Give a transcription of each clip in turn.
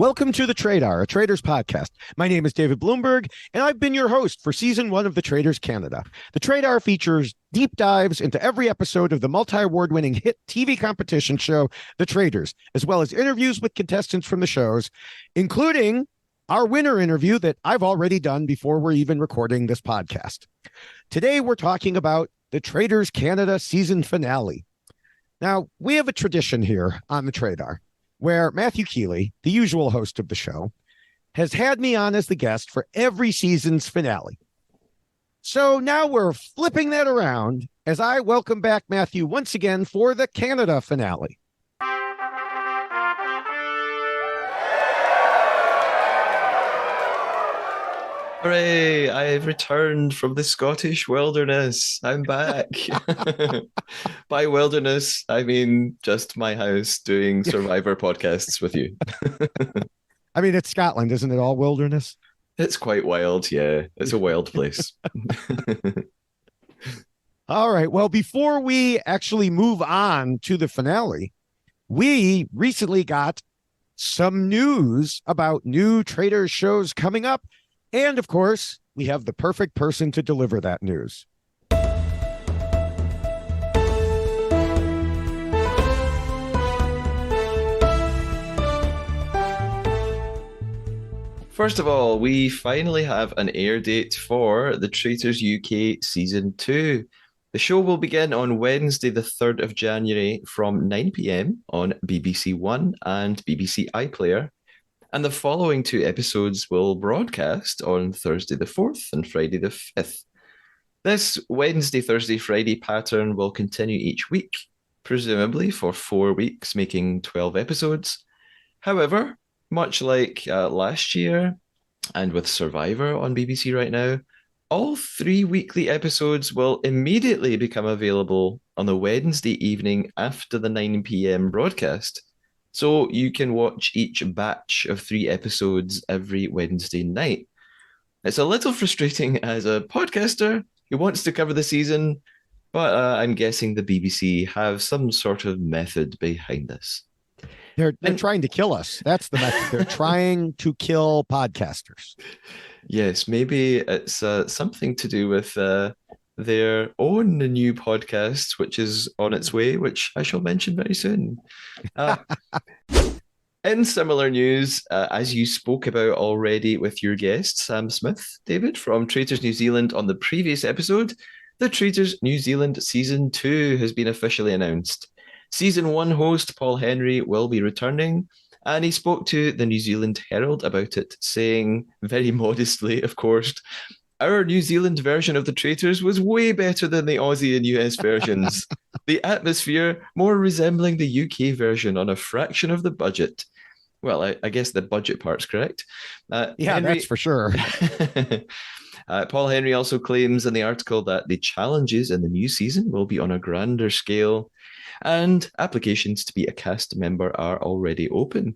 Welcome to the Traitors, a Traitors podcast. My name is David Bloomberg, and I've been your host for Season 1 of the Traitors Canada. The Traitors features deep dives into every episode of the multi-award-winning hit TV competition show, The Traitors, as well as interviews with contestants from the shows, including our winner interview that I've already done before we're even recording this podcast. Today, we're talking about the Traitors Canada season finale. Now, we have a tradition here on the Traitors where Matthew Keeley, the usual host of the show, has had me on as the guest for every season's finale. So now we're flipping that around as I welcome back Matthew once again for the Canada finale. Hooray, I've returned from the Scottish wilderness. I'm back. By wilderness, I mean just my house doing Survivor podcasts with you. I mean, it's Scotland, isn't it all wilderness? It's quite wild, yeah. It's a wild place. All right. Well, before we actually move on to the finale, we recently got some news about new Traitors shows coming up. And of course, we have the perfect person to deliver that news. First of all, we finally have an air date for the Traitors UK Season 2. The show will begin on Wednesday, the 3rd of January from 9 p.m. on BBC One and BBC iPlayer. And the following two episodes will broadcast on Thursday the 4th and Friday the 5th. This Wednesday, Thursday, Friday pattern will continue each week, presumably for 4 weeks, making 12 episodes. However, much like last year and with Survivor on BBC right now, all 3 weekly episodes will immediately become available on the Wednesday evening after the 9 p.m. broadcast. So you can watch each batch of 3 episodes every Wednesday night. It's a little frustrating as a podcaster who wants to cover the season, but I'm guessing the BBC have some sort of method behind this. They're trying to kill us. That's the method. They're trying to kill podcasters. Yes, maybe it's something to do with their own new podcast, which is on its way, which I shall mention very soon. In similar news, as you spoke about already with your guest, Sam Smith, David, from Traitors New Zealand on the previous episode, the Traitors New Zealand Season 2 has been officially announced. Season 1 host Paul Henry will be returning, and he spoke to the New Zealand Herald about it, saying, very modestly, of course, our New Zealand version of the Traitors was way better than the Aussie and US versions. The atmosphere more resembling the UK version on a fraction of the budget. Well, I guess the budget part's correct. That's for sure. Paul Henry also claims in the article that the challenges in the new season will be on a grander scale, and applications to be a cast member are already open.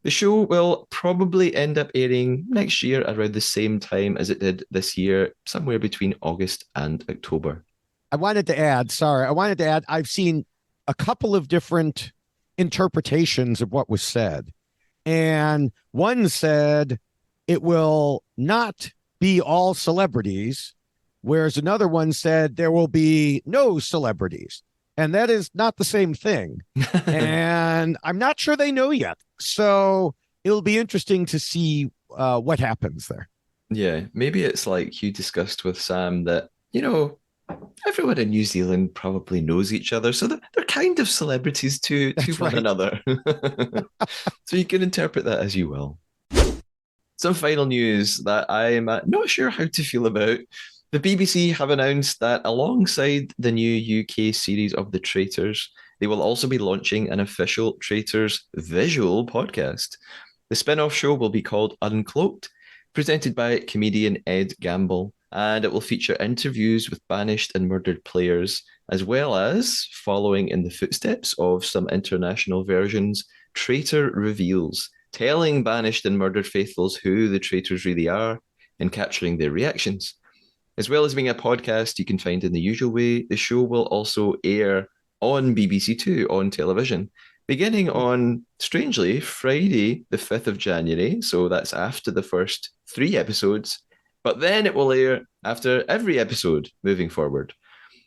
The show will probably end up airing next year around the same time as it did this year, somewhere between August and October. I wanted to add, I've seen a couple of different interpretations of what was said. And one said it will not be all celebrities, whereas another one said there will be no celebrities. And that is not the same thing. And I'm not sure they know yet. So it'll be interesting to see what happens there. Yeah, maybe it's like you discussed with Sam that, everyone in New Zealand probably knows each other. So they're kind of celebrities to one another. So you can interpret that as you will. Some final news that I'm not sure how to feel about. The BBC have announced that alongside the new UK series of The Traitors, they will also be launching an official Traitors visual podcast. The spin-off show will be called Uncloaked, presented by comedian Ed Gamble, and it will feature interviews with banished and murdered players, as well as, following in the footsteps of some international versions, Traitor Reveals, telling banished and murdered faithfuls who the traitors really are and capturing their reactions. As well as being a podcast you can find in the usual way, the show will also air on BBC Two on television, beginning on, strangely, Friday, the 5th of January. So that's after the first 3 episodes. But then it will air after every episode moving forward.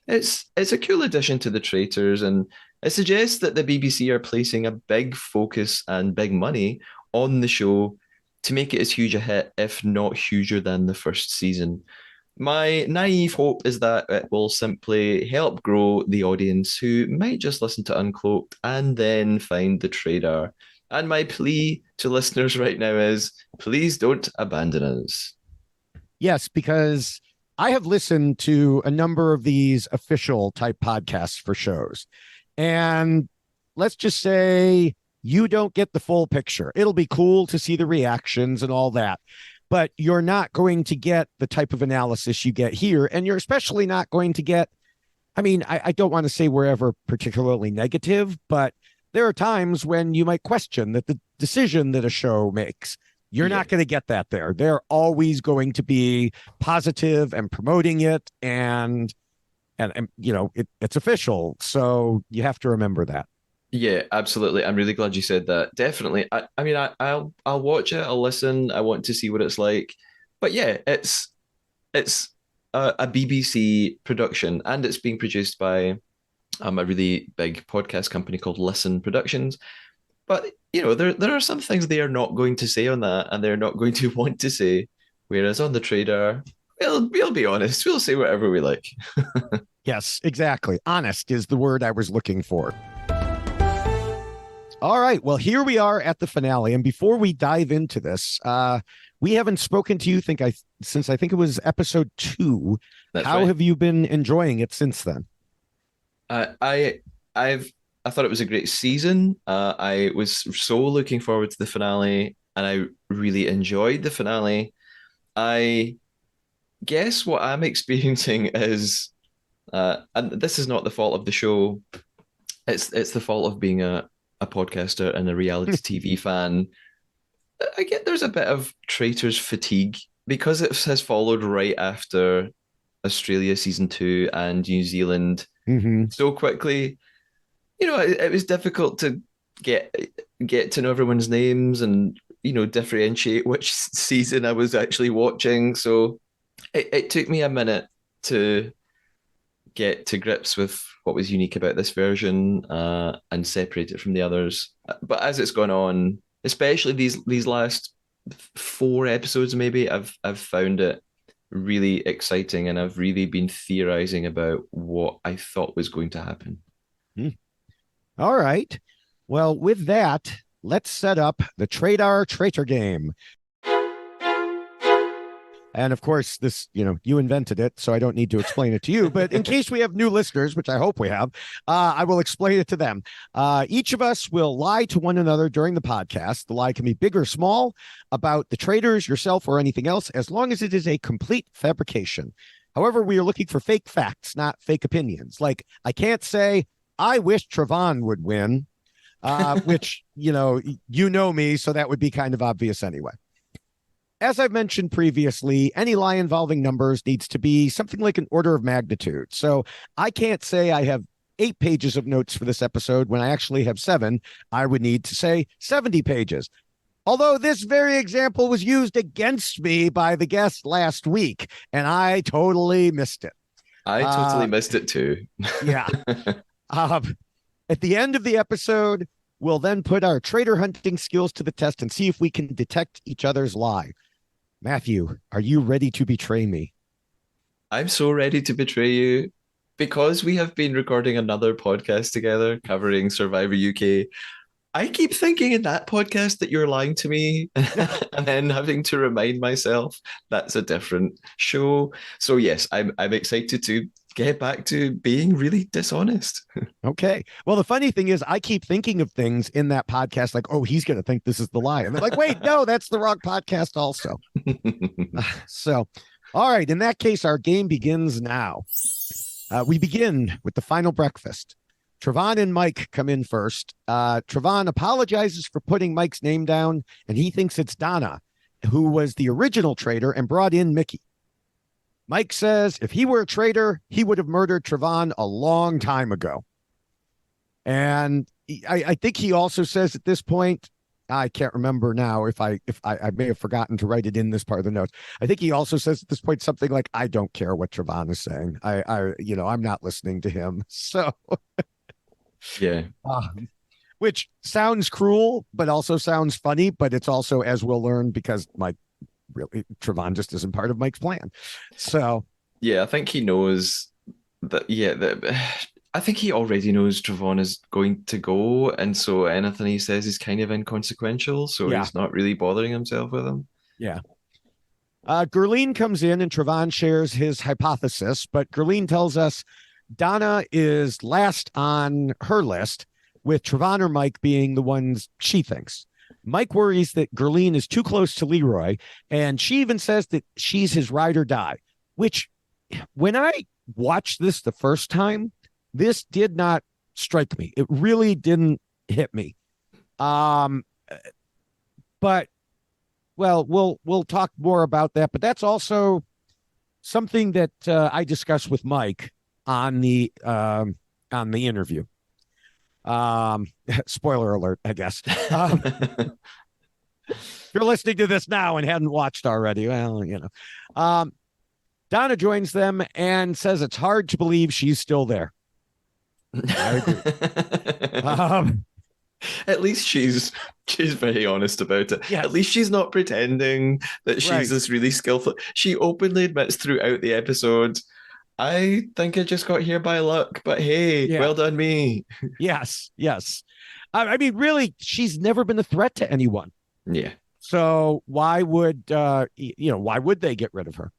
It's a cool addition to the Traitors, and it suggests that the BBC are placing a big focus and big money on the show to make it as huge a hit, if not huger than the first season. My naive hope is that it will simply help grow the audience who might just listen to Uncloaked and then find the Trader. And my plea to listeners right now is please don't abandon us. Yes, because I have listened to a number of these official type podcasts for shows. And let's just say you don't get the full picture. It'll be cool to see the reactions and all that, but you're not going to get the type of analysis you get here. And you're especially not going to get, I don't want to say we're ever particularly negative, but there are times when you might question that the decision that a show makes. You're not going to get that there. They're always going to be positive and promoting it, and it's official. So you have to remember that. Yeah, absolutely. I'm really glad you said that. Definitely. I'll watch it. I'll listen. I want to see what it's like. But yeah, it's a BBC production, and it's being produced by a really big podcast company called Listen Productions. But there are some things they are not going to say on that, and they're not going to want to say. Whereas on the Trader, we'll be honest. We'll say whatever we like. Yes, exactly. Honest is the word I was looking for. All right. Well, here we are at the finale. And before we dive into this, we haven't spoken to you since I think it was episode 2. That's How right. have you been enjoying it since then? I thought it was a great season. I was so looking forward to the finale, and I really enjoyed the finale. I guess what I'm experiencing is, and this is not the fault of the show. It's the fault of being a podcaster and a reality TV fan. I get there's a bit of Traitors fatigue because it has followed right after Australia season 2 and New Zealand so quickly. It was difficult to get to know everyone's names and differentiate which season I was actually watching. So it took me a minute to get to grips with what was unique about this version and separate it from the others. But as it's gone on, especially these last 4 episodes, maybe I've found it really exciting, and I've really been theorizing about what I thought was going to happen. All right. Well, with that, let's set up the Traitor game. And of course, this, you invented it, so I don't need to explain it to you. But in case we have new listeners, which I hope we have, I will explain it to them. Each of us will lie to one another during the podcast. The lie can be big or small about the Traitors, yourself, or anything else, as long as it is a complete fabrication. However, we are looking for fake facts, not fake opinions. Like, I can't say, I wish Trevon would win, which, you know me, so that would be kind of obvious anyway. As I've mentioned previously, any lie involving numbers needs to be something like an order of magnitude. So I can't say I have 8 pages of notes for this episode when I actually have 7. I would need to say 70 pages. Although this very example was used against me by the guest last week, and I totally missed it. I totally missed it too. Yeah. At the end of the episode, we'll then put our traitor hunting skills to the test and see if we can detect each other's lie. Matthew, are you ready to betray me? I'm so ready to betray you because we have been recording another podcast together covering Survivor UK. I keep thinking in that podcast that you're lying to me and then having to remind myself that's a different show. So yes, I'm excited to get back to being really dishonest. Okay. Well, the funny thing is I keep thinking of things in that podcast like, oh, he's going to think this is the lie. And they're like, wait, no, that's the wrong podcast also. So, all right. In that case, our game begins now. We begin with the final breakfast. Trevon and Mike come in first. Trevon apologizes for putting Mike's name down, and he thinks it's Donna, who was the original traitor and brought in Mickey. Mike says if he were a traitor, he would have murdered Trevon a long time ago. And I think he also says at this point, I can't remember now if I may have forgotten to write it in this part of the notes. I think he also says at this point something like, "I don't care what Trevon is saying. I'm not listening to him." So, Yeah. Which sounds cruel, but also sounds funny. But it's also, as we'll learn, because Mike really Trevon just isn't part of Mike's plan. So Yeah, I think he knows that. Yeah, I think he already knows Trevon is going to go, and so anything he says is kind of inconsequential. So yeah, he's not really bothering himself with him. yeah. Gurleen comes in and Trevon shares his hypothesis, but Gurleen tells us Donna is last on her list, with Trevon or Mike being the ones she thinks. Mike worries that Gurleen is too close to Leroy, and she even says that she's his ride or die, which when I watched this the first time, this did not strike me. It really didn't hit me. But well, we'll talk more about that, but that's also something that I discussed with Mike on the interview. Spoiler alert, I guess. If you're listening to this now and hadn't watched already, well, Donna joins them and says it's hard to believe she's still there. I agree. At least she's very honest about it. Yes. At least she's not pretending that she's Right. this really skillful. She openly admits throughout the episode, I think I just got here by luck, but hey, Yeah. well done me. Yes. I mean, really, she's never been a threat to anyone. Yeah. So why would they get rid of her?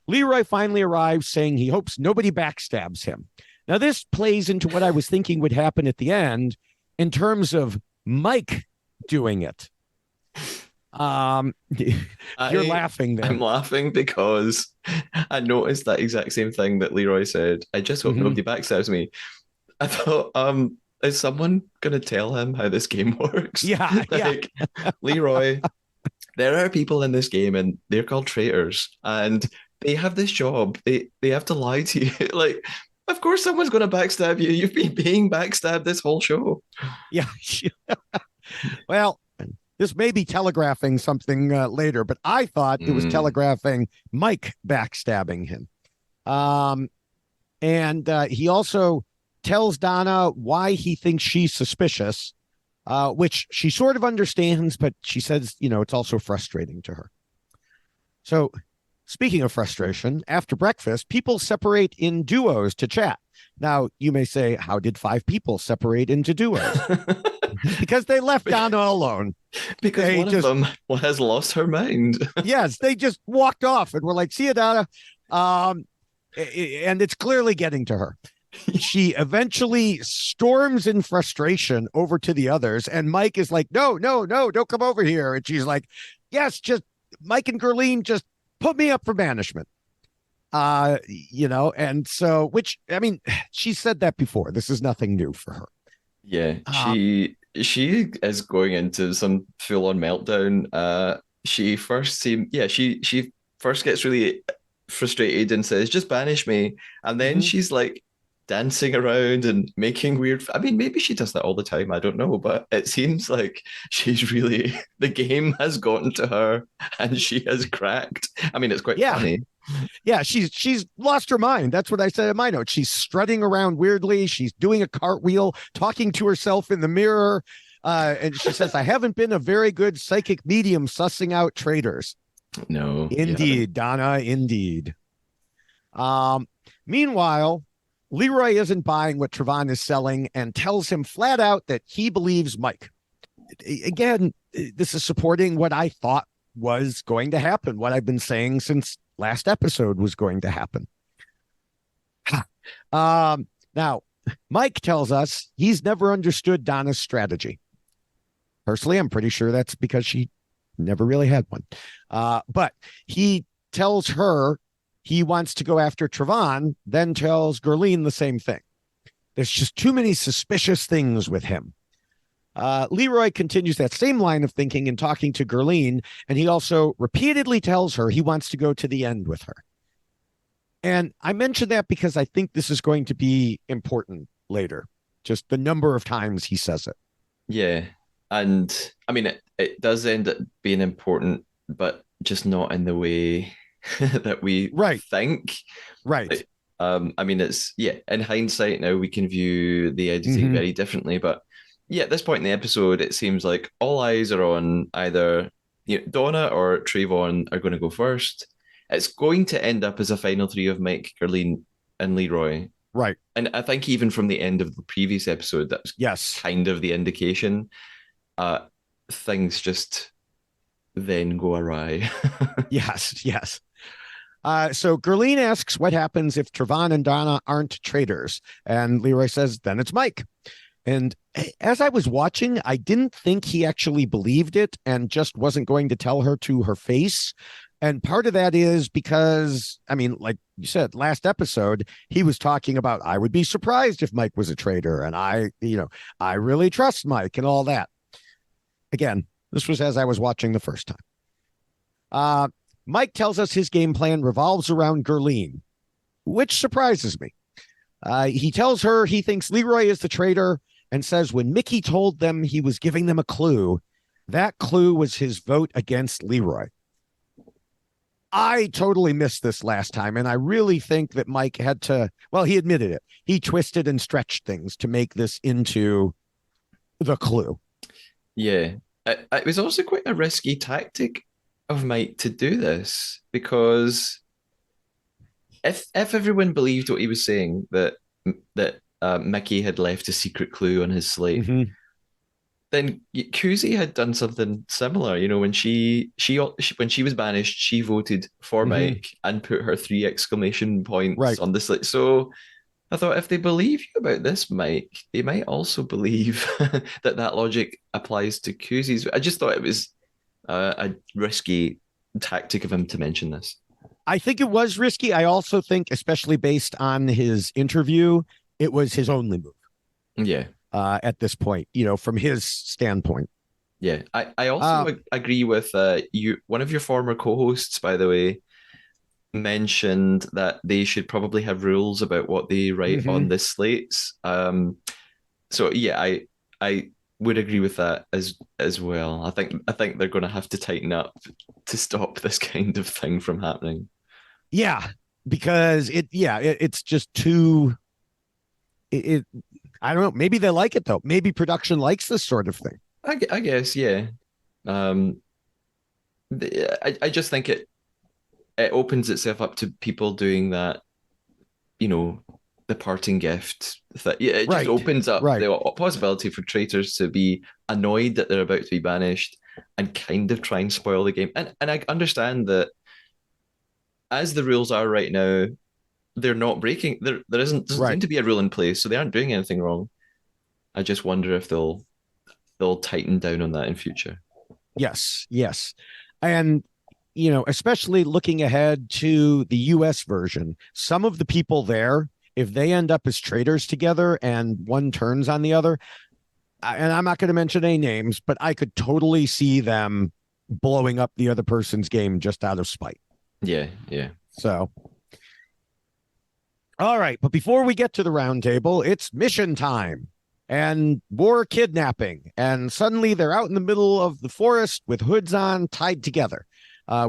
Leroy finally arrives saying he hopes nobody backstabs him. Now, this plays into what I was thinking would happen at the end in terms of Mike doing it. You're laughing there. I'm laughing because I noticed that exact same thing that Leroy said. I just hope nobody backstabs me. I thought, is someone going to tell him how this game works? Yeah. Leroy, there are people in this game and they're called traitors and they have this job. They have to lie to you. Like, of course someone's going to backstab you. You've been being backstabbed this whole show. Yeah. Well, this may be telegraphing something later, but I thought it was telegraphing Mike backstabbing him. And he also tells Donna why he thinks she's suspicious, which she sort of understands, but she says, it's also frustrating to her. So speaking of frustration, after breakfast, people separate in duos to chat. Now, you may say, how did 5 people separate into duos? Because they left Donna alone. Because one of them has lost her mind. Yes, they just walked off and were like, see you, Donna. And it's clearly getting to her. She eventually storms in frustration over to the others. And Mike is like, no, don't come over here. And she's like, yes, just Mike and Gurleen, just put me up for banishment. And so, which, I mean, she said that before. This is nothing new for her. Yeah, she is going into some full-on meltdown. She first gets really frustrated and says, just banish me. And then she's like dancing around and making weird. I mean, maybe she does that all the time. I don't know, but it seems like the game has gotten to her and she has cracked. I mean, it's quite funny. Yeah, she's lost her mind. That's what I said in my notes. She's strutting around weirdly. She's doing a cartwheel, talking to herself in the mirror. And she says, I haven't been a very good psychic medium sussing out traitors. No. Indeed, Donna, indeed. Meanwhile, Leroy isn't buying what Trevon is selling and tells him flat out that he believes Mike. Again, this is supporting what I thought was going to happen, what I've been saying since last episode was going to happen. Now, Mike tells us he's never understood Donna's strategy. Personally, I'm pretty sure that's because she never really had one. But he tells her he wants to go after Trevon, then tells Gurleen the same thing. There's just too many suspicious things with him. Leroy continues that same line of thinking and talking to Gurleen, and he also repeatedly tells her he wants to go to the end with her. And I mention that because I think this is going to be important later. just the number of times he says it. Yeah. And I mean, it does end up being important, but just not in the way that we Right, think. right. Like, I mean, it's, yeah, in hindsight now we can view the editing Hmm. very differently, but yeah, at this point in the episode, it seems like all eyes are on either, Donna or Trayvon are going to go first. It's going to end up as a final three of Mike, Gerline, and Leroy. Right. And I think even from the end of the previous episode, that's Yes. kind of the indication. Uh, Things just then go awry. Yes. Yes. So Gerline asks what happens if Trayvon and Donna aren't traitors, and Leroy says, "Then it's Mike." And as I was watching, I didn't think he actually believed it and just wasn't going to tell her to her face. And part of that is because, I mean, like you said, last episode, he was talking about, I would be surprised if Mike was a traitor. And I really trust Mike and all that. Again, this was as I was watching the first time. Uh, Mike tells us his game plan revolves around Gerline, which surprises me. He tells her he thinks Leroy is the traitor and says when Mickey told them he was giving them a clue, that clue was his vote against Leroy. I totally missed this last time, and I really think that Mike had to, well, he admitted it. He twisted and stretched things to make this into the clue. Yeah. It was also quite a risky tactic of Mike to do this because if everyone believed what he was saying, that Mickey had left a secret clue on his slate, Mm-hmm. then Kuzi had done something similar. When when she was banished, she voted for Mm-hmm. Mike and put her three exclamation points Right. on the slate. So I thought if they believe you about this, Mike, they might also believe that logic applies to Kuzi's. I just thought it was a risky tactic of him to mention this. I think it was risky. I also think, especially based on his interview, it was his only move Yeah. at this point, from his standpoint. Yeah. I also Uh, agree with you. One of your former co-hosts, by the way, mentioned that they should probably have rules about what they write on mhm. the slates. So yeah, I would agree with that as well. I think they're going to have to tighten up to stop this kind of thing from happening. Yeah, because it's just too, it, I don't know. Maybe they like it though. Maybe production likes this sort of thing. I guess, yeah. Um, I just think it opens itself up to people doing that, you know, the parting gift. Yeah, it just Right. opens up Right. the possibility for traitors to be annoyed that they're about to be banished and kind of try and spoil the game. And I understand that as the rules are right now, they're not breaking. Doesn't seem Right. to be a rule in place, so they aren't doing anything wrong. I just wonder if they'll tighten down on that in future. Yes. Yes. And especially looking ahead to the US version, some of the people there, if they end up as traitors together and one turns on the other, and I'm not going to mention any names, but I could totally see them blowing up the other person's game just out of spite. Yeah, yeah. So, all right. But before we get to the roundtable, it's mission time and more kidnapping. And suddenly they're out in the middle of the forest with hoods on, tied together,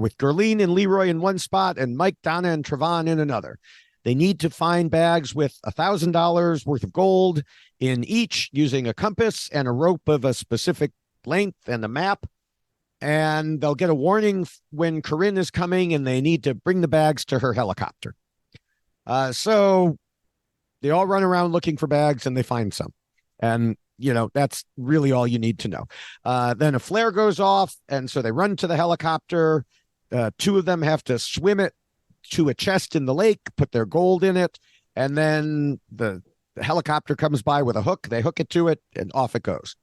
with Gerline and Leroy in one spot and Mike, Donna, and Trayvon in another. They need to find bags with $1,000 worth of gold in each using a compass and a rope of a specific length and a map. And they'll get a warning when Corinne is coming and they need to bring the bags to her helicopter. So they all run around looking for bags and they find some. And, that's really all you need to know. Then a flare goes off. And so they run to the helicopter. Two of them have to swim it to a chest in the lake, put their gold in it. And then the helicopter comes by with a hook. They hook it to it and off it goes.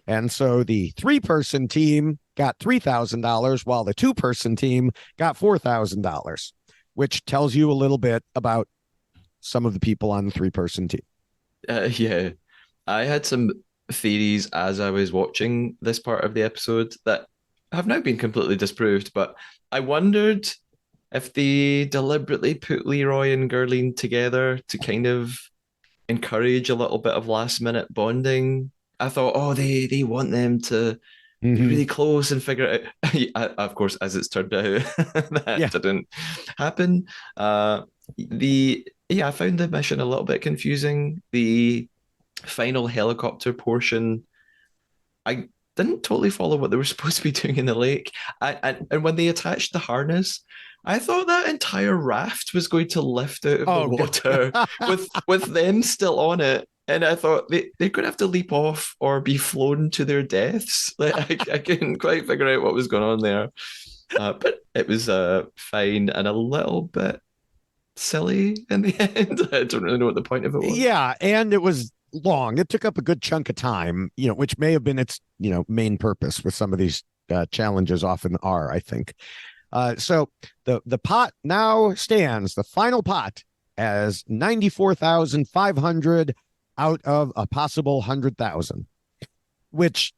And so the 3-person team got $3,000 while the 2-person team got $4,000, which tells you a little bit about some of the people on the 3-person team. Yeah. I had some theories as I was watching this part of the episode that have now been completely disproved, but I wondered if they deliberately put Leroy and Gerline together to kind of encourage a little bit of last minute bonding. I thought, oh, they want them to be Hmm. really close and figure it out. Of course, as it's turned out, that Yeah. didn't happen. The Yeah, I found the mission a little bit confusing. The final helicopter portion, I didn't totally follow what they were supposed to be doing in the lake. And when they attached the harness, I thought that entire raft was going to lift out of the Oh, water with them still on it. And I thought they're going to have to leap off or be flown to their deaths. Like I couldn't quite figure out what was going on there. But it was fine and a little bit silly in the end. I don't really know what the point of it was. yeah, and it was long. It took up a good chunk of time, which may have been its, main purpose with some of these challenges often are, I think. So the pot now stands, the final pot, as 94,500 out of a possible 100,000, which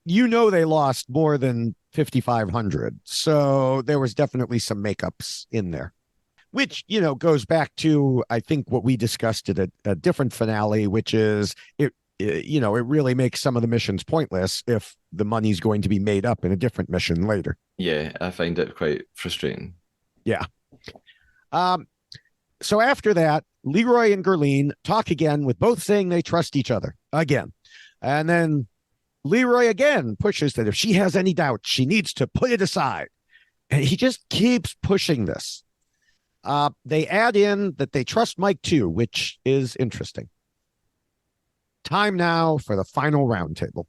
they lost more than 5,500. So there was definitely some makeups in there, which, goes back to, I think, what we discussed at a different finale, which is it really makes some of the missions pointless if the money's going to be made up in a different mission later. Yeah, I find it quite frustrating. Yeah. Um, so after that, Leroy and Gerline talk again, with both saying they trust each other again. And then Leroy again pushes that if she has any doubt, she needs to put it aside. And he just keeps pushing this. They add in that they trust Mike too, which is interesting. Time now for the final roundtable.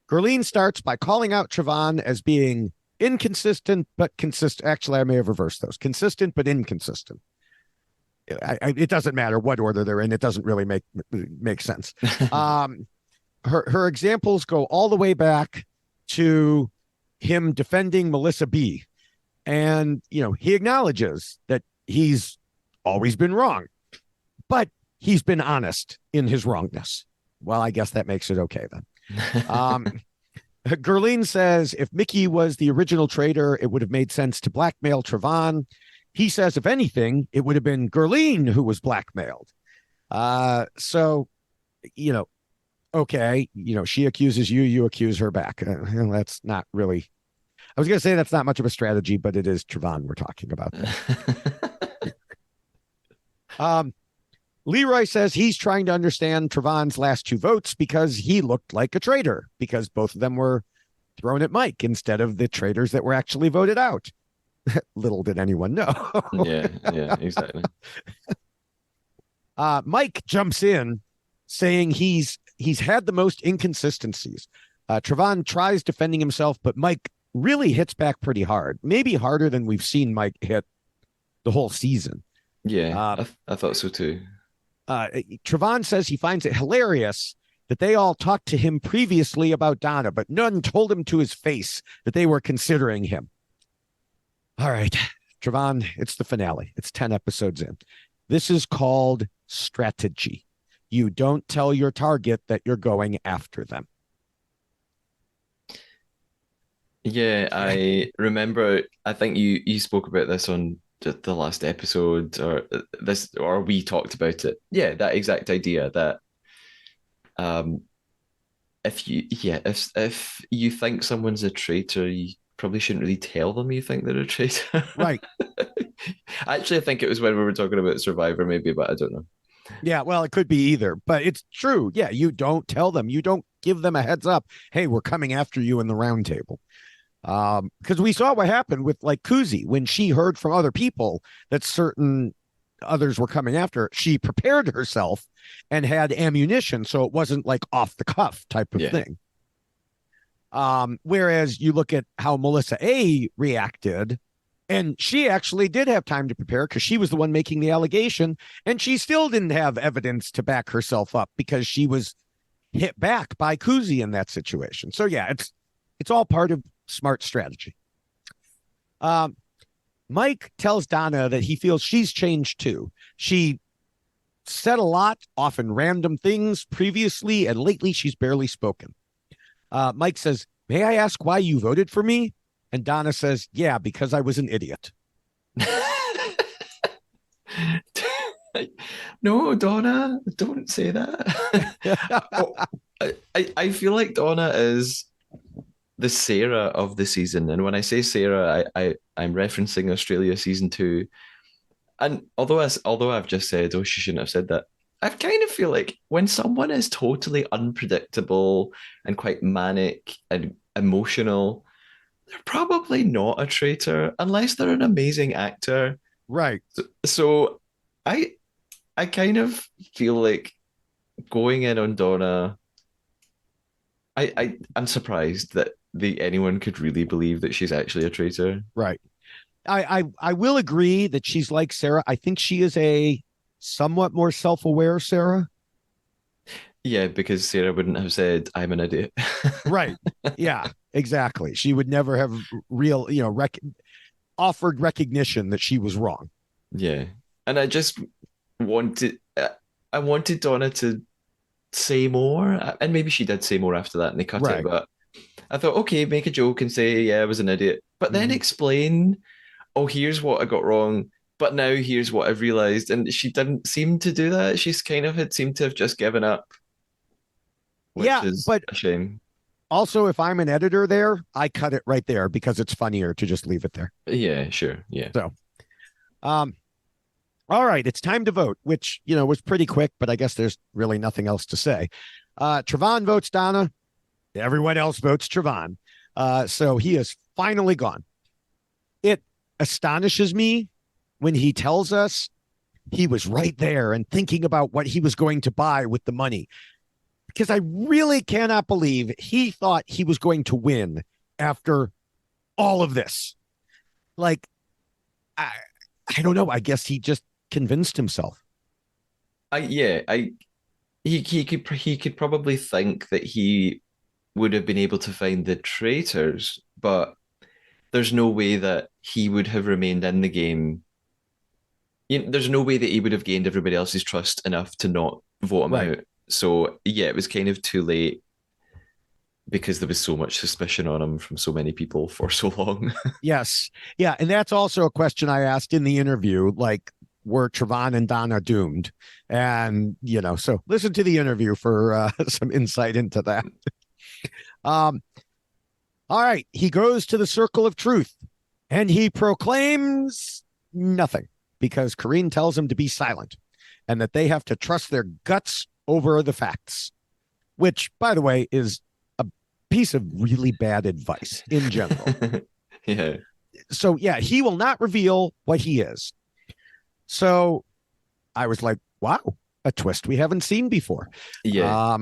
Gerline starts by calling out Travon as being inconsistent but consistent. Actually, I may have reversed those. Consistent but inconsistent. It doesn't matter what order they're in. It doesn't really make sense. Her examples go all the way back to him defending Melissa B. And, he acknowledges that he's always been wrong, but he's been honest in his wrongness. Well, I guess that makes it okay then. Gerline says if Mickey was the original traitor, it would have made sense to blackmail Travon. He says, if anything, it would have been Gerline who was blackmailed. So, okay, she accuses you, you accuse her back. That's not really, I was going to say that's not much of a strategy, but it is Travon we're talking about. Leroy says he's trying to understand Travon's last two votes because he looked like a traitor, because both of them were thrown at Mike instead of the traitors that were actually voted out. Little did anyone know. Yeah, exactly. Mike jumps in saying he's had the most inconsistencies. Travon tries defending himself, but Mike really hits back pretty hard, maybe harder than we've seen Mike hit the whole season. Yeah, I thought so too. Travon says he finds it hilarious that they all talked to him previously about Donna, but none told him to his face that they were considering him. All right, Travon, it's the finale. It's 10 episodes in. This is called strategy. You don't tell your target that you're going after them. Yeah, I remember. I think you spoke about this on the last episode, or we talked about it. Yeah, that exact idea that um, if you think someone's a traitor, you probably shouldn't really tell them you think they're a traitor. Right. Actually, I think it was when we were talking about Survivor, maybe, but I don't know. Yeah, well, it could be either, but it's true. Yeah, you don't tell them. You don't give them a heads up. Hey, we're coming after you in the roundtable. Because we saw what happened with like Kuzi when she heard from other people that certain others were coming after her. She prepared herself and had ammunition, so it wasn't like off the cuff type of thing. Whereas you look at how Melissa A reacted, and she actually did have time to prepare because she was the one making the allegation, and she still didn't have evidence to back herself up because she was hit back by Kuzi in that situation. So yeah, it's all part of smart strategy. Mike tells Donna that he feels she's changed too. She said a lot, often random things previously, and lately she's barely spoken. Mike says, "May I ask why you voted for me?" And Donna says, "Yeah, because I was an idiot." No, Donna, don't say that. Oh, I feel like Donna is the Sarah of the season. And when I say Sarah, I'm referencing Australia season two. And although I've just said, oh, she shouldn't have said that, I kind of feel like when someone is totally unpredictable and quite manic and emotional, they're probably not a traitor unless they're an amazing actor. Right. So I I kind of feel like going in on Donna, I'm surprised that anyone could really believe that she's actually a traitor. Right. I will agree that she's like Sarah. I think she is a somewhat more self-aware Sarah. Yeah, because Sarah wouldn't have said, I'm an idiot. Right. Yeah, exactly. She would never have real, offered recognition that she was wrong. Yeah. And wanted, I wanted Donna to say more, and maybe she did say more after that and they cut it, Right. but I thought, okay, make a joke and say, yeah, I was an idiot, but then Mhm. explain, oh, here's what I got wrong, but now here's what I've realized. And she didn't seem to do that. She's kind of had seemed to have just given up, which Yeah, is but a shame. also if I'm an editor there, I cut it right there because it's funnier to just leave it there. Yeah, sure. Yeah. So, um, all right, it's time to vote, which, was pretty quick, but I guess there's really nothing else to say. Trevon votes Donna. Everyone else votes Trevon. So he is finally gone. It astonishes me when he tells us he was right there and thinking about what he was going to buy with the money, because I really cannot believe he thought he was going to win after all of this. Like, I, I don't know. I guess he just convinced himself. Yeah, he could probably think that he would have been able to find the traitors, but there's no way that he would have remained in the game. There's no way that he would have gained everybody else's trust enough to not vote him Right. out. So yeah, it was kind of too late because there was so much suspicion on him from so many people for so long. Yes. Yeah. And that's also a question I asked in the interview. Like, were Trevon and Donna doomed? And, so listen to the interview for some insight into that. Um, all right. He goes to the circle of truth and he proclaims nothing because Karine tells him to be silent and that they have to trust their guts over the facts, which, by the way, is a piece of really bad advice in general. Yeah. So, yeah, he will not reveal what he is. So I was like, wow, a twist we haven't seen before. Yeah.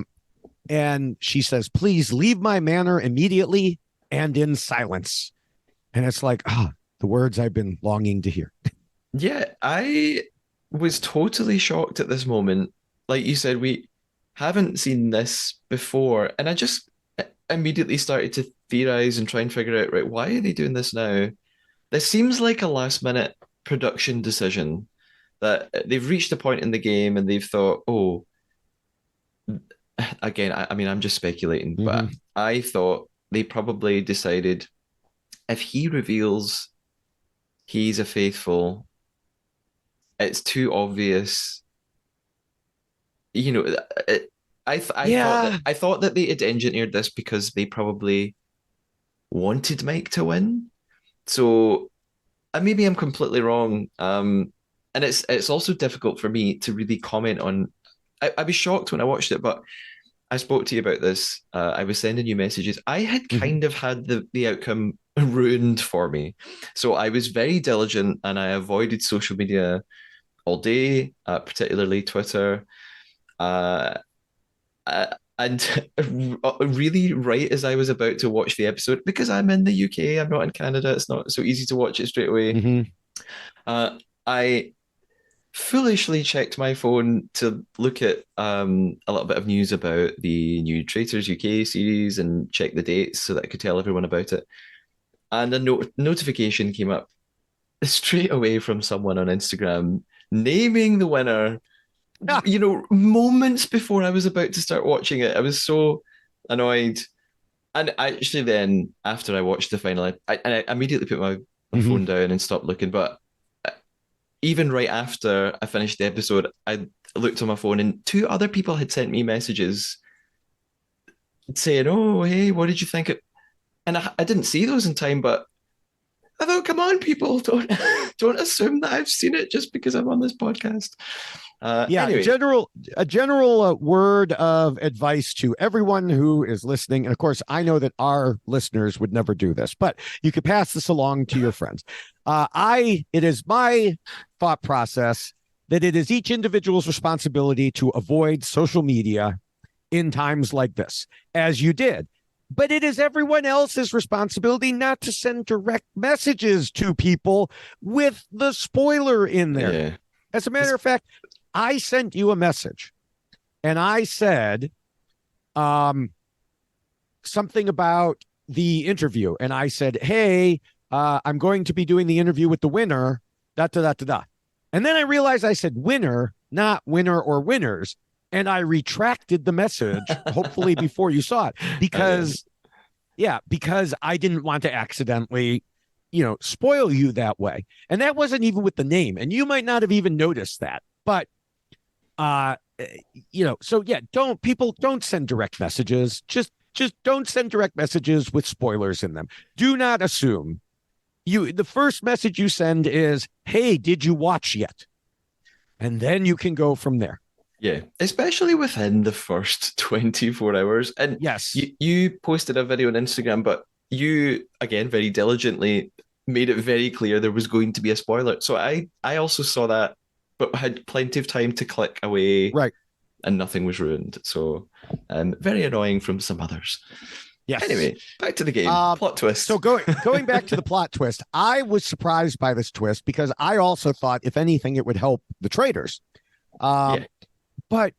And she says, please leave my manor immediately and in silence. And it's like, the words I've been longing to hear. Yeah, I was totally shocked at this moment. Like you said, we haven't seen this before, and I just immediately started to theorize and try and figure out, right, why are they doing this now? This seems like a last minute production decision that they've reached a point in the game and they've thought, oh, again, I mean, I'm just speculating, but Mm-hmm. I thought they probably decided if he reveals he's a faithful, it's too obvious. You know, Yeah. I thought that they had engineered this because they probably wanted Mike to win. So maybe I'm completely wrong. And it's also difficult for me to really comment on. I was shocked when I watched it, but I spoke to you about this. I was sending you messages. I had Mm-hmm. kind of had the outcome ruined for me, so I was very diligent and I avoided social media all day, particularly Twitter. Uh, and really, right as I was about to watch the episode, because I'm in the UK, I'm not in Canada. It's not so easy to watch it straight away. Mm-hmm. I foolishly checked my phone to look at a little bit of news about the new Traitors UK series and check the dates so that I could tell everyone about it. And a notification came up straight away from someone on Instagram naming the winner. Moments before I was about to start watching it. I was so annoyed. And actually, then after I watched the final, I immediately put my Mm-hmm. phone down and stopped looking. But even right after I finished the episode, I looked on my phone and two other people had sent me messages saying, "Oh, hey, what did you think?" And I didn't see those in time, but I thought, come on, people, don't don't assume that I've seen it just because I'm on this podcast. Yeah, Anyway, a general word of advice to everyone who is listening. And of course, I know that our listeners would never do this, but you could pass this along to your friends. It is my thought process that it is each individual's responsibility to avoid social media in times like this, as you did. But it is everyone else's responsibility not to send direct messages to people with the spoiler in there. yeah, As a matter of fact, I sent you a message and I said something about the interview. And I said, hey, I'm going to be doing the interview with the winner, da da da da da. And then I realized I said winner, not winner or winners. And I retracted the message, hopefully before you saw it, because because I didn't want to accidentally, spoil you that way. And that wasn't even with the name. And you might not have even noticed that. But so yeah, don't send direct messages. Just don't send direct messages with spoilers in them. Do not assume. The first message you send is, hey, did you watch yet? And then you can go from there. Yeah, especially within the first 24 hours. And yes, you posted a video on Instagram, but you, again, very diligently made it very clear there was going to be a spoiler. So I also saw that, but had plenty of time to click away. Right. And nothing was ruined. So very annoying from some others. Yes. Anyway, back to the game. Plot twist. So going back to the plot twist, I was surprised by this twist because I also thought, if anything, it would help the traitors. But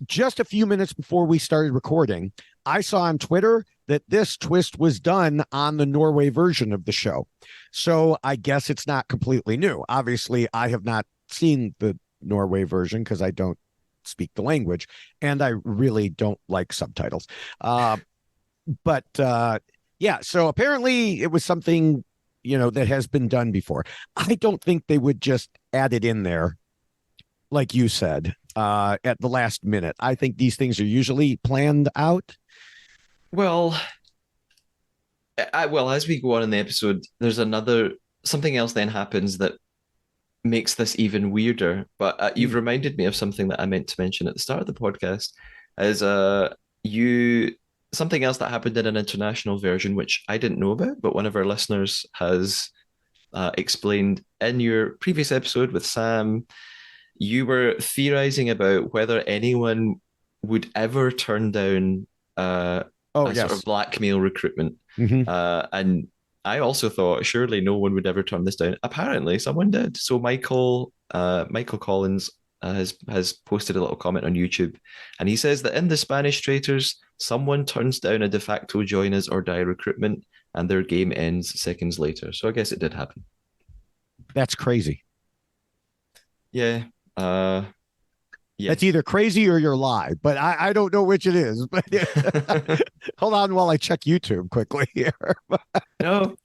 just a few minutes before we started recording, I saw on Twitter that this twist was done on the Norway version of the show. So I guess it's not completely new. Obviously, I have not seen the Norway version because I don't speak the language and I really don't like subtitles. But so apparently it was something, that has been done before. I don't think they would just add it in there, like you said, at the last minute. I think these things are usually planned out. Well, as we go on in the episode, there's something else then happens that makes this even weirder. But you've reminded me of something that I meant to mention at the start of the podcast, is something else that happened in an international version, which I didn't know about, but one of our listeners has explained in your previous episode with Sam. You were theorizing about whether anyone would ever turn down sort of blackmail recruitment. Mm-hmm. And I also thought surely no one would ever turn this down. Apparently someone did. So Michael Collins has posted a little comment on YouTube, and he says that in the Spanish Traitors, someone turns down a de facto join us or die recruitment and their game ends seconds later. So I guess it did happen. That's crazy. Yeah. That's either crazy or you're live, but I don't know which it is. But hold on while I check YouTube quickly here. No.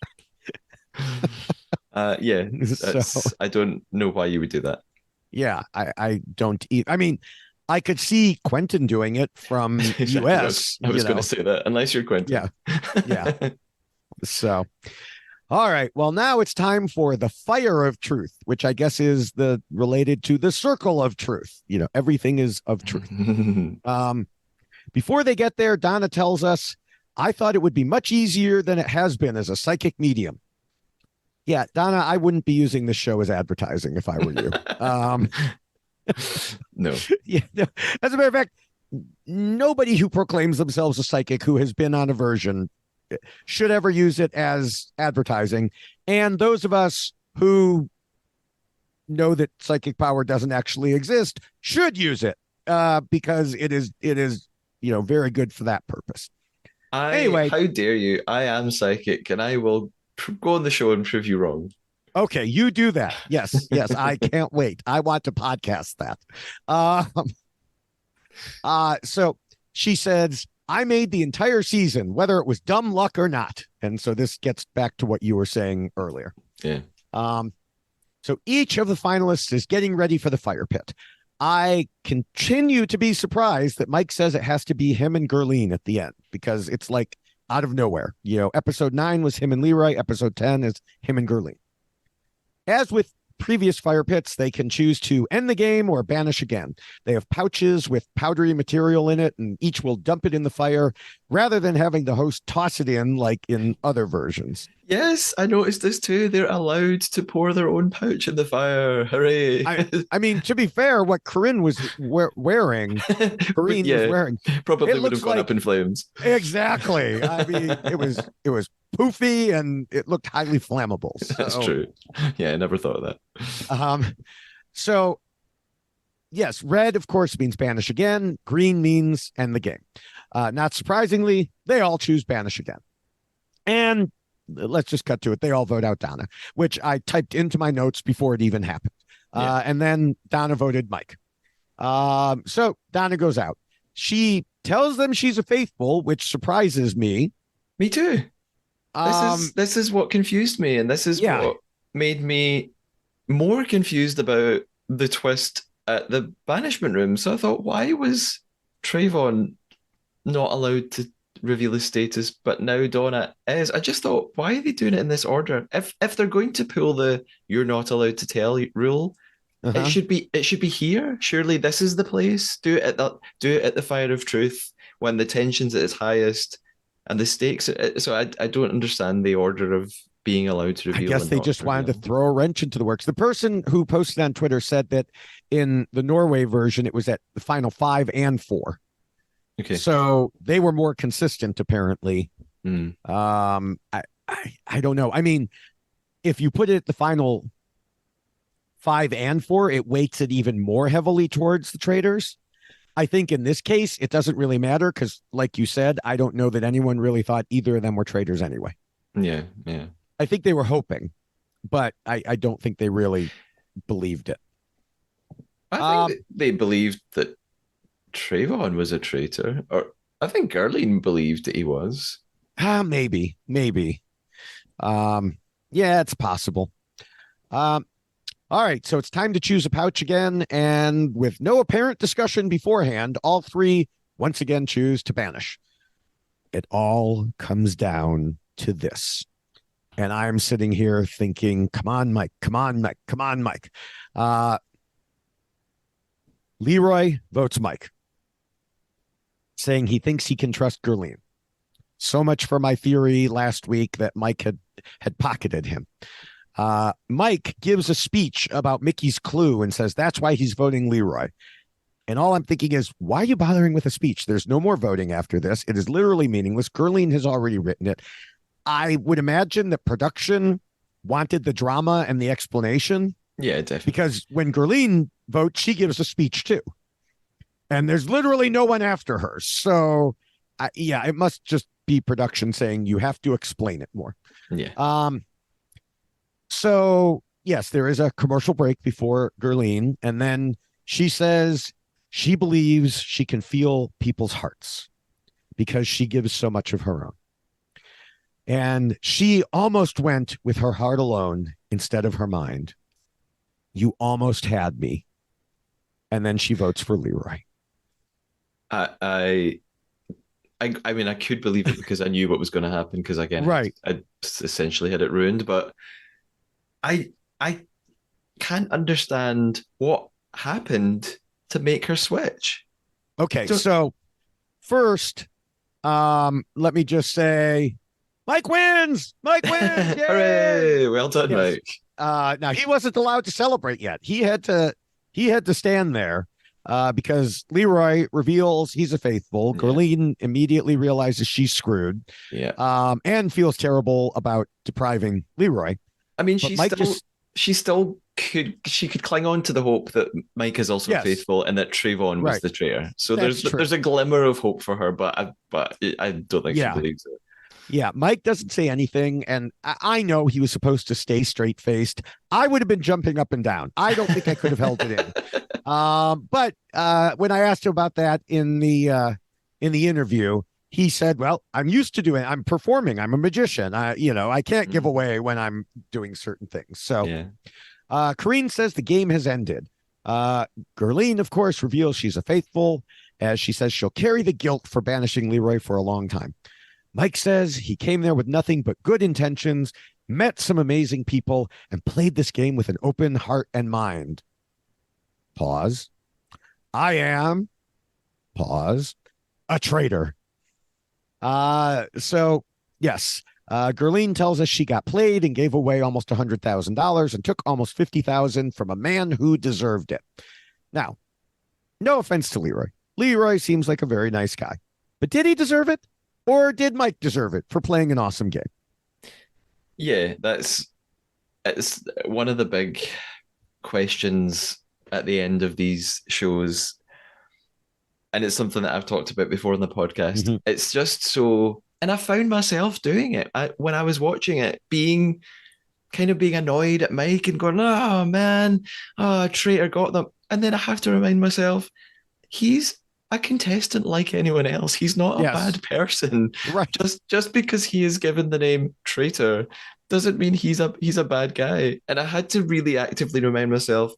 I don't know why you would do that. Yeah, I don't eat. I mean, I could see Quentin doing it from US. I was going to say that, unless you're Quentin. Yeah. So, all right. Well, now it's time for the fire of truth, which I guess is related to the circle of truth. Everything is of truth. Before they get there, Donna tells us, I thought it would be much easier than it has been as a psychic medium. Yeah, Donna, I wouldn't be using this show as advertising if I were you. No. Yeah. No. As a matter of fact, nobody who proclaims themselves a psychic who has been on a version should ever use it as advertising. And those of us who know that psychic power doesn't actually exist should use it because it is very good for that purpose. Anyway, how dare you? I am psychic, and I will go on the show and prove you wrong. Okay, you do that. Yes, I can't wait. I want to podcast that. So she says, I made the entire season, whether it was dumb luck or not. And so this gets back to what you were saying earlier. Yeah. So each of the finalists is getting ready for the fire pit. I continue to be surprised that Mike says it has to be him and Gurleen at the end, because it's like out of nowhere. Episode 9 was him and Leroy. Episode 10 is him and Gurleen. As with previous fire pits, they can choose to end the game or banish again. They have pouches with powdery material in it, and each will dump it in the fire rather than having the host toss it in like in other versions. Yes, I noticed this too. They're allowed to pour their own pouch in the fire. Hooray. I mean, to be fair, what Corinne was wearing, was wearing, probably would have gone up in flames. Exactly. I mean, it was poofy and it looked highly flammable. So, that's true. Yeah, I never thought of that. So yes, red, of course, means banish again. Green means end the game. Not surprisingly, they all choose banish again. And let's just cut to it. They all vote out Donna, which I typed into my notes before it even happened. And then Donna voted Mike. So Donna goes out. She tells them she's a faithful, which surprises me. Me too. This is what confused me, and this is what made me more confused about the twist at the banishment room. So I thought, why was Trayvon not allowed to reveal his status, but now Donna is? I just thought, why are they doing it in this order? If they're going to pull the "you're not allowed to tell" rule, it should be here. Surely this is the place. Do it at the fire of truth when the tension's at its highest and the stakes. So I don't understand the order of being allowed to reveal. I guess they just wanted to throw a wrench into the works. The person who posted on Twitter said that in the Norway version, it was at the final 5 and 4. Okay. So they were more consistent, apparently. I don't know. I mean, if you put it at the final 5 and 4, it weights it even more heavily towards the traitors. I think in this case, it doesn't really matter because, like you said, I don't know that anyone really thought either of them were traitors anyway. Yeah. I think they were hoping, but I don't think they really believed it. I think they believed that Trayvon was a traitor, or I think Gurleen believed that he was. Maybe. Yeah, it's possible. All right, so it's time to choose a pouch again, and with no apparent discussion beforehand, all 3 once again choose to banish. It all comes down to this. And I'm sitting here thinking, come on, Mike. Leroy votes Mike, saying he thinks he can trust Gurleen. So much for my theory last week that Mike had pocketed him. Mike gives a speech about Mickey's clue and says that's why he's voting Leroy. And all I'm thinking is, why are you bothering with a speech? There's no more voting after this. It is literally meaningless. Gurleen has already written it. I would imagine that production wanted the drama and the explanation. Yeah, definitely. Because when Gurleen votes, she gives a speech too. And there's literally no one after her. So, it must just be production saying you have to explain it more. Yeah. So, yes, there is a commercial break before Gurleen, and then she says she believes she can feel people's hearts because she gives so much of her own. And she almost went with her heart alone instead of her mind. You almost had me. And then she votes for Leroy. I mean, I could believe it because I knew what was going to happen because, again, right. I essentially had it ruined, but I can't understand what happened to make her switch. Okay, so first, let me just say, Mike wins! Hooray! Well done, yes. Mike. Now, he wasn't allowed to celebrate yet. He had to stand there because Leroy reveals he's a faithful. Yeah. Gurleen immediately realizes she's screwed. Yeah. And feels terrible about depriving Leroy. I mean, she could cling on to the hope that Mike is also faithful and that Trayvon was the traitor. So there's a glimmer of hope for her, but I don't think she believes it. Yeah, Mike doesn't say anything, and I know he was supposed to stay straight-faced. I would have been jumping up and down. I don't think I could have held it in. But when I asked him about that in the interview, he said, well, I'm used to doing it. I'm performing. I'm a magician. I can't give away when I'm doing certain things. So, Karine says the game has ended. Gurleen, of course, reveals she's a faithful, as she says she'll carry the guilt for banishing Leroy for a long time. Mike says he came there with nothing but good intentions, met some amazing people, and played this game with an open heart and mind. Pause. I am, pause, a traitor. So, yes, Gurleen tells us she got played and gave away almost $100,000 and took almost $50,000 from a man who deserved it. Now, no offense to Leroy. Leroy seems like a very nice guy. But did he deserve it? Or did Mike deserve it for playing an awesome game? Yeah, it's one of the big questions at the end of these shows. And it's something that I've talked about before in the podcast. Mm-hmm. It's just so, and I found myself doing it when I was watching it, being annoyed at Mike and going, oh man, traitor got them. And then I have to remind myself, he's a contestant like anyone else. He's not a bad person. Right. Just because he is given the name traitor doesn't mean he's a bad guy. And I had to really actively remind myself,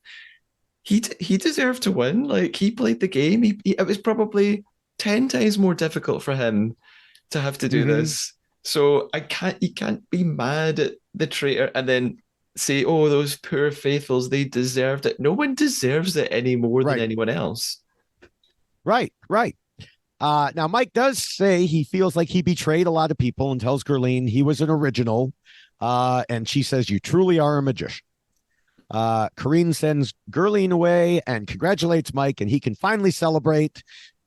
he deserved to win. Like, he played the game. It was probably 10 times more difficult for him to have to do this. So you can't be mad at the traitor and then say, oh, those poor faithfuls, they deserved it. No one deserves it any more than anyone else. Right. Now, Mike does say he feels like he betrayed a lot of people and tells Gurleen he was an original. And she says, you truly are a magician. Karine sends Gurleen away and congratulates Mike, and he can finally celebrate.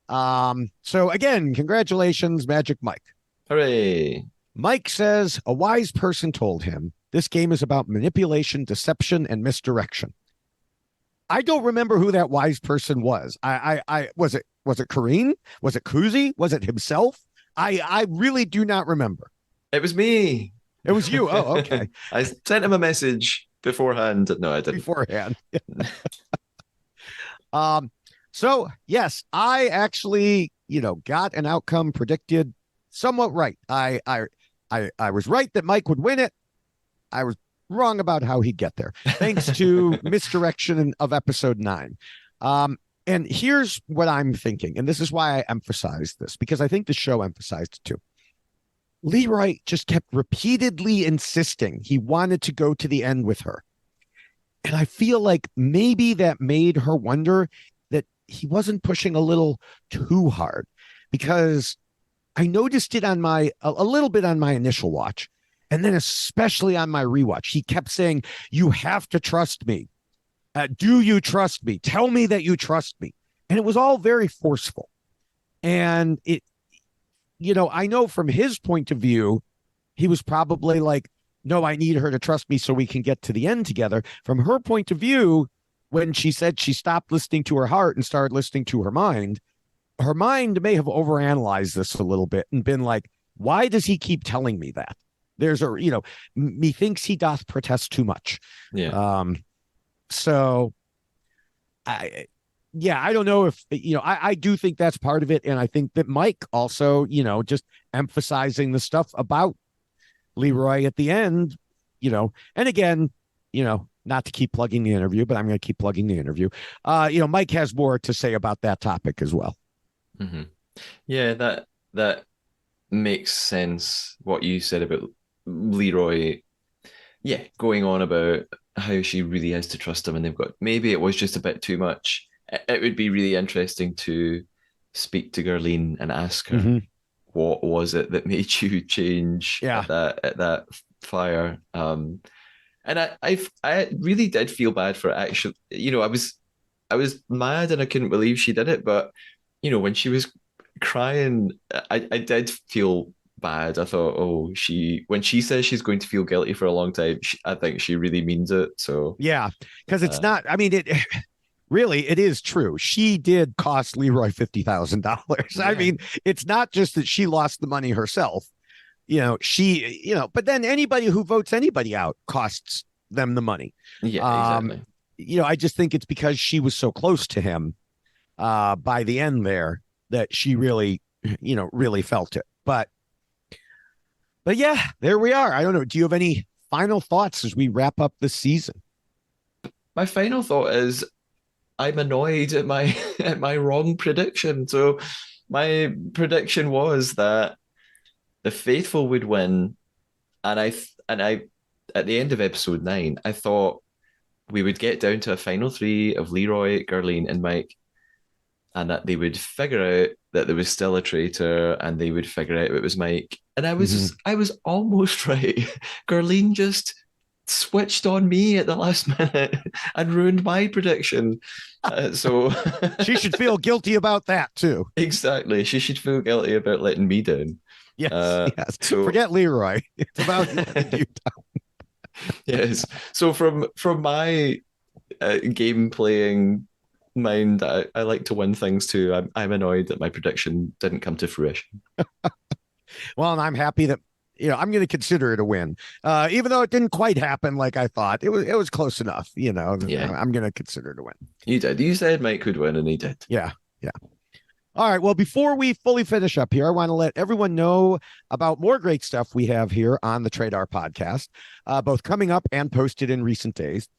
So again, congratulations, Magic Mike. Hooray. Mike says a wise person told him this game is about manipulation, deception, and misdirection. I don't remember who that wise person was. I was it Karine? Was it Kuzi? Was it himself? I really do not remember. It was me. It was you. Oh, okay. I sent him a message beforehand. No, I didn't. Beforehand. So yes, I actually, got an outcome predicted somewhat right. I was right that Mike would win it. I was wrong about how he'd get there, thanks to misdirection of episode 9. And here's what I'm thinking, and this is why I emphasized this, because I think the show emphasized it too. Leroy just kept repeatedly insisting he wanted to go to the end with her. And I feel like maybe that made her wonder that he wasn't pushing a little too hard, because I noticed it on a little bit on my initial watch. And then especially on my rewatch, he kept saying, you have to trust me. Do you trust me? Tell me that you trust me. And it was all very forceful. And I know from his point of view, he was probably like, no, I need her to trust me so we can get to the end together. From her point of view, when she said she stopped listening to her heart and started listening to her mind may have overanalyzed this a little bit and been like, why does he keep telling me that? There's methinks he doth protest too much. Yeah. So I don't know if, I do think that's part of it. And I think that Mike also, just emphasizing the stuff about Leroy at the end, and again, not to keep plugging the interview, but I'm going to keep plugging the interview. Mike has more to say about that topic as well. Mm-hmm. Yeah, that makes sense. What you said about Leroy, going on about how she really has to trust him, and maybe it was just a bit too much. It would be really interesting to speak to Gurleen and ask her, what was it that made you change at that fire? And I really did feel bad for it, actually. I was mad and I couldn't believe she did it, but when she was crying, I did feel bad. I thought, when she says she's going to feel guilty for a long time, I think she really means it. So yeah, because it's not. I mean, it is true. She did cost Leroy $50,000. I mean, it's not just that she lost the money herself. But then anybody who votes anybody out costs them the money. Yeah, exactly. I just think it's because she was so close to him by the end there that she really, really felt it. But yeah, there we are. I don't know. Do you have any final thoughts as we wrap up this season? my final thought is I'm annoyed at my at my wrong prediction. So my prediction was that the faithful would win, and I at the end of episode 9, I thought we would get down to a final three of Leroy, Gurleen, and Mike, and that they would figure out that there was still a traitor, and they would figure out it was Mike. And I was almost right. Gurleen just switched on me at the last minute and ruined my prediction. So She should feel guilty about that too. exactly, she should feel guilty about letting me down. Yes, yes. So Forget Leroy. It's about you. yes. So from my game playing mind, I like to win things too. I'm annoyed that my prediction didn't come to fruition. Well, and I'm happy that I'm going to consider it a win, even though it didn't quite happen like I thought. It was close enough. Yeah. I'm going to consider it a win. You did. You said Mike could win, and he did. Yeah, yeah. All right. Well, before we fully finish up here, I want to let everyone know about more great stuff we have here on the Traitors podcast, both coming up and posted in recent days.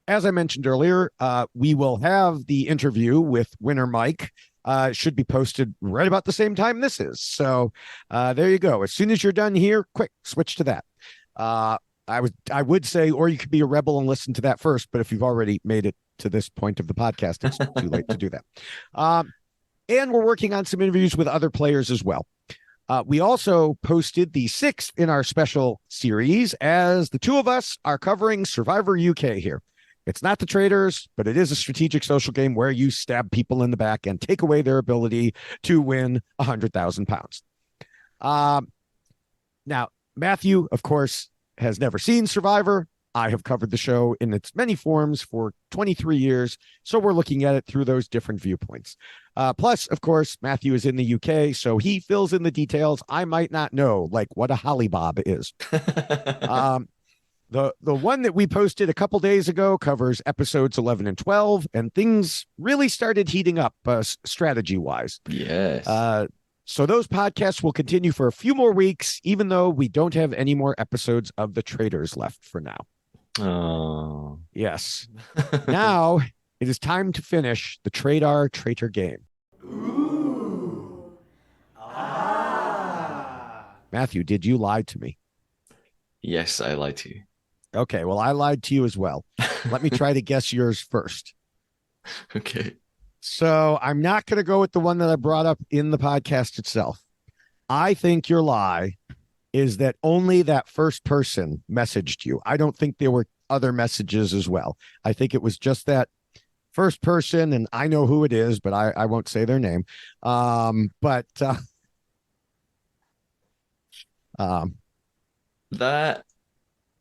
As I mentioned earlier, we will have the interview with winner Mike. Should be posted right about the same time this is. So there you go. As soon as you're done here, quick, switch to that. I would say, or you could be a rebel and listen to that first, but if you've already made it to this point of the podcast, it's too late to do that. And we're working on some interviews with other players as well. We also posted the 6th in our special series, as the two of us are covering Survivor UK here. It's not the Traitors, but it is a strategic social game where you stab people in the back and take away their ability to win £100,000. Now, Matthew, of course, has never seen Survivor. I have covered the show in its many forms for 23 years, so we're looking at it through those different viewpoints. Plus, of course, Matthew is in the UK, so he fills in the details I might not know, like what a hollybob is. The one that we posted a couple days ago covers episodes 11 and 12, and things really started heating up strategy-wise. Yes. So those podcasts will continue for a few more weeks, even though we don't have any more episodes of The Traitors left for now. Oh. Yes. Now it is time to finish the Traitor game. Ooh. Ah. Matthew, did you lie to me? Yes, I lied to you. Okay, well, I lied to you as well. Let me try to guess yours first. Okay. So I'm not going to go with the one that I brought up in the podcast itself. I think your lie is that only that first person messaged you. I don't think there were other messages as well. I think it was just that first person, and I know who it is, but I won't say their name. That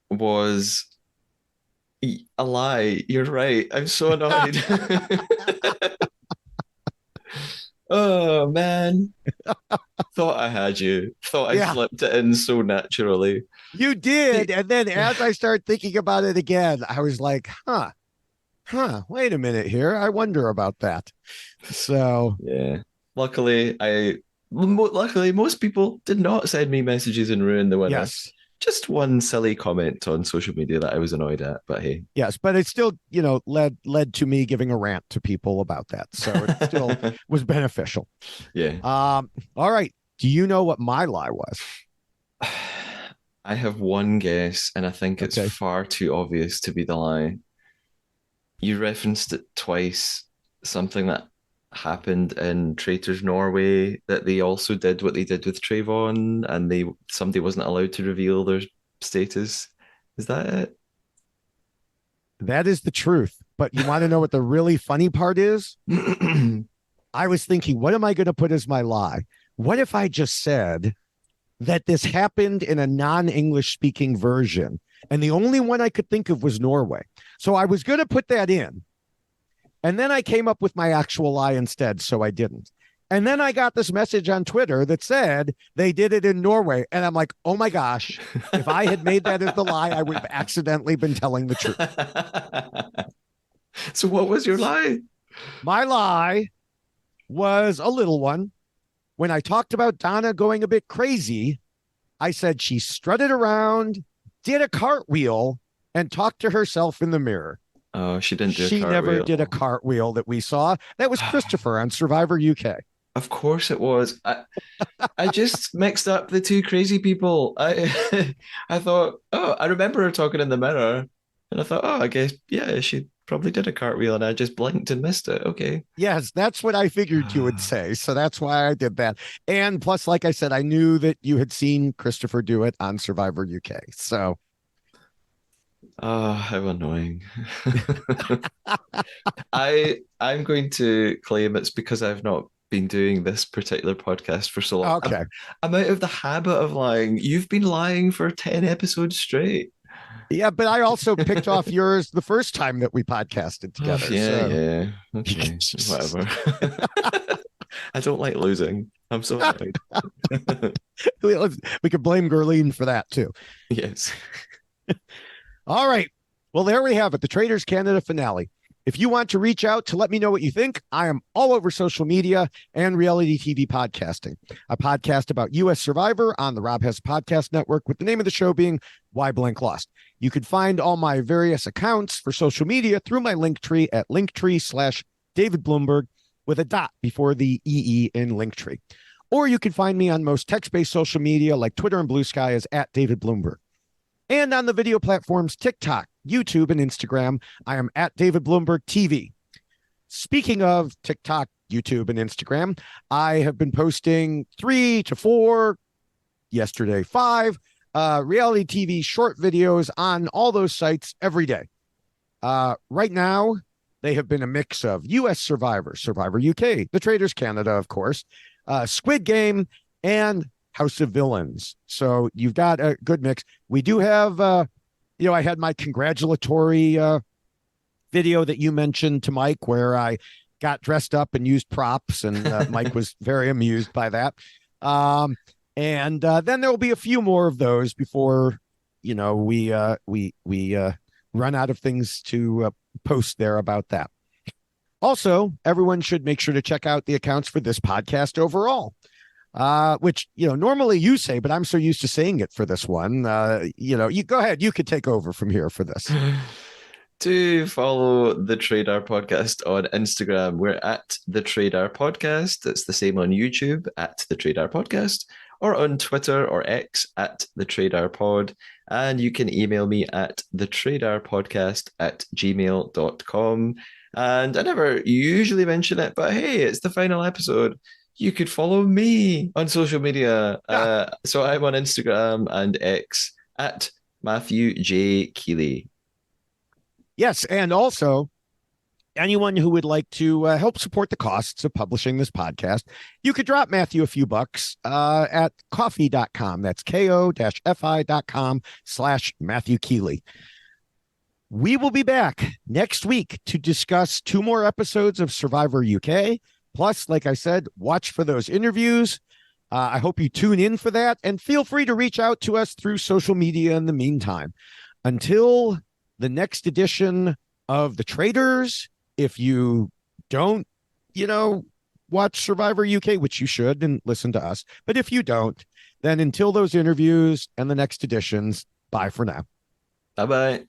was a lie. You're right. I'm so annoyed. Oh man. Thought I had you. Thought I slipped it in so naturally. You did. And then as I start thinking about it again, I was like, wait a minute here. I wonder about that. So yeah. Luckily, most people did not send me messages and ruin the winner. Yes. Just one silly comment on social media that I was annoyed at, but hey. Yes, but it still, led to me giving a rant to people about that. So it still was beneficial. Yeah. All right. Do you know what my lie was? I have one guess, and I think it's far too obvious to be the lie. You referenced it twice, something that happened in Traitors Norway, that they also did what they did with Trayvon, and somebody wasn't allowed to reveal their status. Is that it? That is the truth. But you want to know what the really funny part is? I was thinking, what am I going to put as my lie? What if I just said that this happened in a non-English speaking version, and the only one I could think of was Norway? So I was going to put that in. And then I came up with my actual lie instead, so I didn't. And then I got this message on Twitter that said they did it in Norway. And I'm like, oh my gosh, if I had made that as the lie, I would have accidentally been telling the truth. So what was your lie? My lie was a little one. When I talked about Donna going a bit crazy, I said she strutted around, did a cartwheel, and talked to herself in the mirror. Oh, she didn't do a She never did a cartwheel. cartwheel that we saw. That was Christopher on Survivor UK. Of course it was. I just mixed up the two crazy people. I thought, oh, I remember her talking in the mirror, and I thought, oh, I guess yeah, she probably did a cartwheel, and I just blinked and missed it. Okay. Yes, that's what I figured you would say. So that's why I did that. And plus, like I said, I knew that you had seen Christopher do it on Survivor UK. So Oh, how annoying. I'm going to claim it's because I've not been doing this particular podcast for so long. okay. I'm out of the habit of lying. You've been lying for 10 episodes straight. Yeah, but I also picked off yours the first time that we podcasted Oh, together. yeah, So yeah. Okay, whatever. I don't like losing. I'm so annoyed. we could blame Gerline for that too. Yes. All right. Well, there we have it, the Traitors Canada finale. If you want to reach out to let me know what you think, I am all over social media and reality TV podcasting. A podcast about U.S. Survivor on the Rob Hess Podcast Network, with the name of the show being Why Blank Lost. You can find all my various accounts for social media through my Linktree at Linktree/David Bloomberg with a dot before the EE in Linktree. Or you can find me on most text-based social media like Twitter and Blue Sky as at David Bloomberg. And on the video platforms TikTok, YouTube, and Instagram, I am at David Bloomberg TV. Speaking of TikTok, YouTube, and Instagram, I have been posting 3 to 4, yesterday 5, reality TV short videos on all those sites every day. Right now, they have been a mix of U.S. Survivor, Survivor UK, The Traitors Canada, of course, Squid Game, and House of Villains. So you've got a good mix. We do have, I had my congratulatory video that you mentioned to Mike where I got dressed up and used props, and Mike was very amused by that. And then there will be a few more of those before, we run out of things to post there about that. Also, everyone should make sure to check out the accounts for this podcast overall. Which, normally you say, but I'm so used to saying it for this one. You go ahead. You could take over from here for this. To follow the Trader Podcast on Instagram, we're at the Trader Podcast. It's the same on YouTube at the Trader Podcast, or on Twitter or X at the Trader Pod. And you can email me at thetraderpodcast@gmail.com. And I never usually mention it, but hey, it's the final episode. You could follow me on social media. So I'm on Instagram and X at Matthew J. Keeley. Yes. And also, anyone who would like to help support the costs of publishing this podcast, you could drop Matthew a few bucks at coffee.com. That's ko-fi.com/Matthew Keeley. We will be back next week to discuss 2 more episodes of Survivor UK. Plus, like I said, watch for those interviews. I hope you tune in for that, and feel free to reach out to us through social media in the meantime. Until the next edition of The Traitors, if you don't, watch Survivor UK, which you should and listen to us, but if you don't, then until those interviews and the next editions, bye for now. Bye-bye.